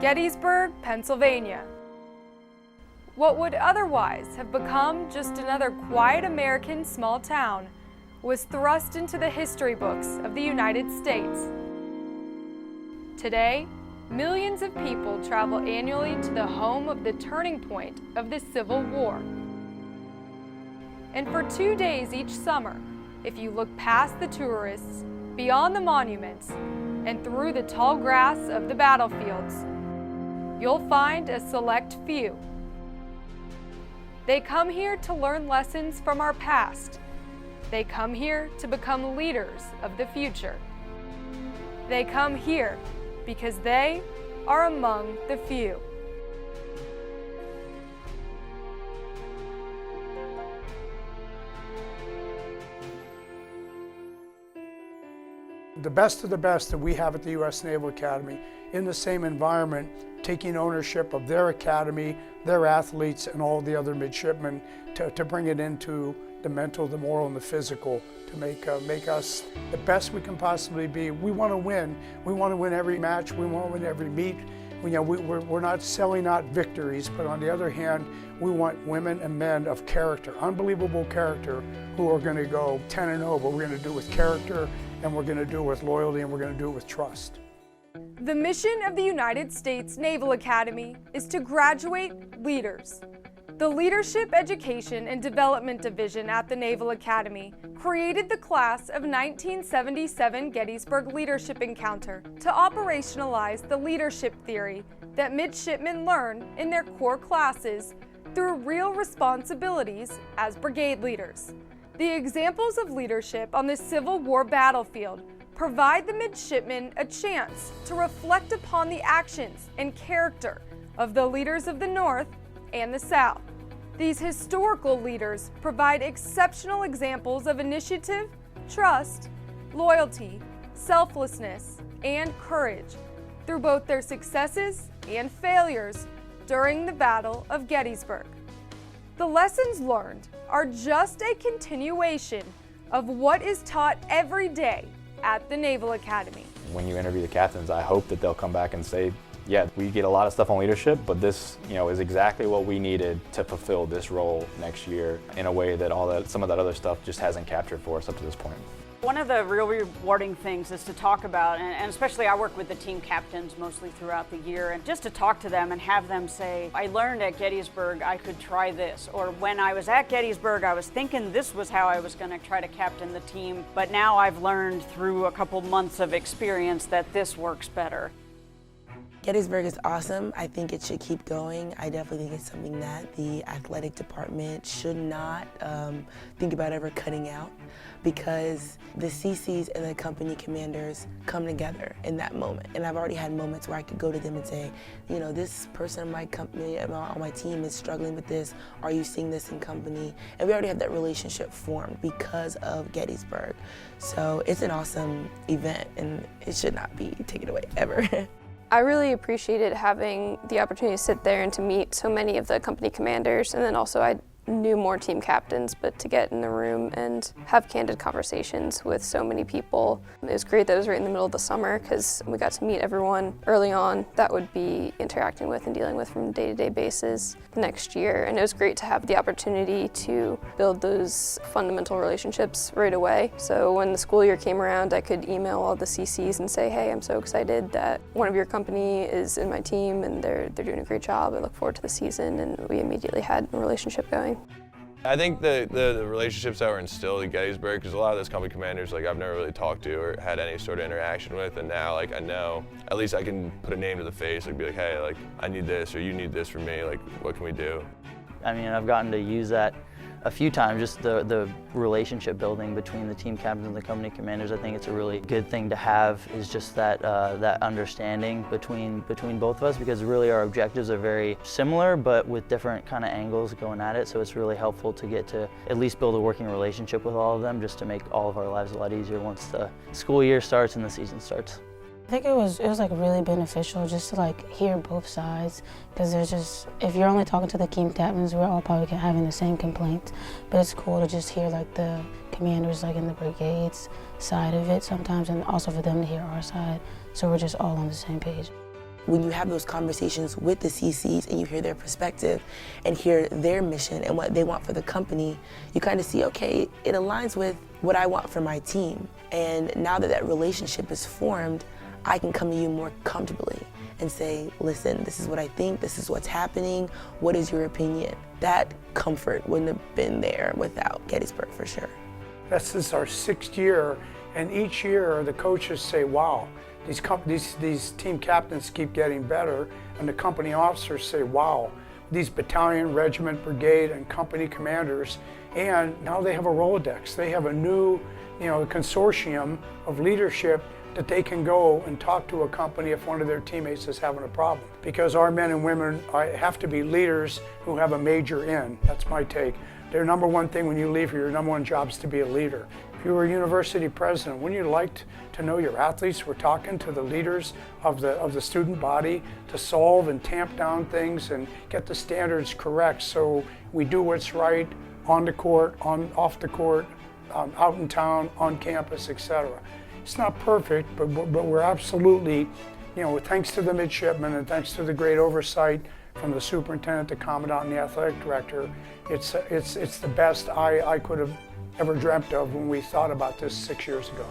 Gettysburg, Pennsylvania. What would otherwise have become just another quiet American small town was thrust into the history books of the United States. Today, millions of people travel annually to the home of the turning point of the Civil War. And for 2 days each summer, if you look past the tourists, beyond the monuments, and through the tall grass of the battlefields, you'll find a select few. They come here to learn lessons from our past. They come here to become leaders of the future. They come here because they are among the few. The best of the best that we have at the U.S. Naval Academy in the same environment, taking ownership of their academy, their athletes, and all the other midshipmen to bring it into the mental, the moral, and the physical to make us the best we can possibly be. We want to win. We want to win every match. We want to win every meet. We're not selling out victories, but on the other hand, we want women and men of character, unbelievable character, who are going to go 10-0, but we're going to do it with character, and we're going to do it with loyalty, and we're going to do it with trust. The mission of the United States Naval Academy is to graduate leaders. The Leadership Education and Development Division at the Naval Academy created the class of 1977 Gettysburg Leadership Encounter to operationalize the leadership theory that midshipmen learn in their core classes through real responsibilities as brigade leaders. The examples of leadership on the Civil War battlefield provide the midshipmen a chance to reflect upon the actions and character of the leaders of the North and the South. These historical leaders provide exceptional examples of initiative, trust, loyalty, selflessness, and courage through both their successes and failures during the Battle of Gettysburg. The lessons learned are just a continuation of what is taught every day at the Naval Academy. When you interview the captains, I hope that they'll come back and say, yeah, we get a lot of stuff on leadership, but this, is exactly what we needed to fulfill this role next year in a way that some of that other stuff just hasn't captured for us up to this point. One of the real rewarding things is to talk about, and especially I work with the team captains mostly throughout the year, and just to talk to them and have them say, I learned at Gettysburg I could try this, or when I was at Gettysburg I was thinking this was how I was going to try to captain the team, but now I've learned through a couple months of experience that this works better. Gettysburg is awesome. I think it should keep going. I definitely think it's something that the athletic department should not think about ever cutting out, because the CCs and the company commanders come together in that moment. And I've already had moments where I could go to them and say, this person in my company, on my team is struggling with this. Are you seeing this in company? And we already have that relationship formed because of Gettysburg. So it's an awesome event, and it should not be taken away ever. I really appreciated having the opportunity to sit there and to meet so many of the company commanders, and then also I knew more team captains, but to get in the room and have candid conversations with so many people. It was great that it was right in the middle of the summer, because we got to meet everyone early on that would be interacting with and dealing with from a day-to-day basis the next year. And it was great to have the opportunity to build those fundamental relationships right away. So when the school year came around, I could email all the CCs and say, hey, I'm so excited that one of your company is in my team and they're doing a great job. I look forward to the season, and we immediately had a relationship going. I think the relationships that were instilled at Gettysburg, because a lot of those company commanders, I've never really talked to or had any sort of interaction with, and now, I know, at least I can put a name to the face, be like, hey, I need this, or you need this from me, what can we do? I mean, I've gotten to use that a few times, just the relationship building between the team captains and the company commanders. I think it's a really good thing to have, is just that that understanding between both of us, because really our objectives are very similar but with different kind of angles going at it. So it's really helpful to get to at least build a working relationship with all of them, just to make all of our lives a lot easier once the school year starts and the season starts. I think it was really beneficial just to hear both sides, because there's just, if you're only talking to the team captains, we're all probably having the same complaints, but it's cool to just hear the commanders in the brigades side of it sometimes, and also for them to hear our side, so we're just all on the same page. when you have those conversations with the CCs and you hear their perspective and hear their mission and what they want for the company, you kind of see, okay, it aligns with what I want for my team. And now that that relationship is formed, I can come to you more comfortably and say, listen, this is what I think, this is what's happening, what is your opinion? That comfort wouldn't have been there without Gettysburg, for sure. This is our 6th year, and each year the coaches say, wow, these team captains keep getting better, and the company officers say, wow, these battalion, regiment, brigade, and company commanders, and now they have a Rolodex. They have a new, consortium of leadership that they can go and talk to a company if one of their teammates is having a problem. Because our men and women have to be leaders who have a major in. That's my take. Their number one thing when you leave here, your number one job is to be a leader. If you were a university president, wouldn't you like to know your athletes were talking to the leaders of the student body to solve and tamp down things and get the standards correct so we do what's right on the court, off the court, out in town, on campus, etc. It's not perfect, but we're absolutely, thanks to the midshipmen and thanks to the great oversight from the superintendent, the commandant, and the athletic director, it's the best I could have ever dreamt of when we thought about this 6 years ago.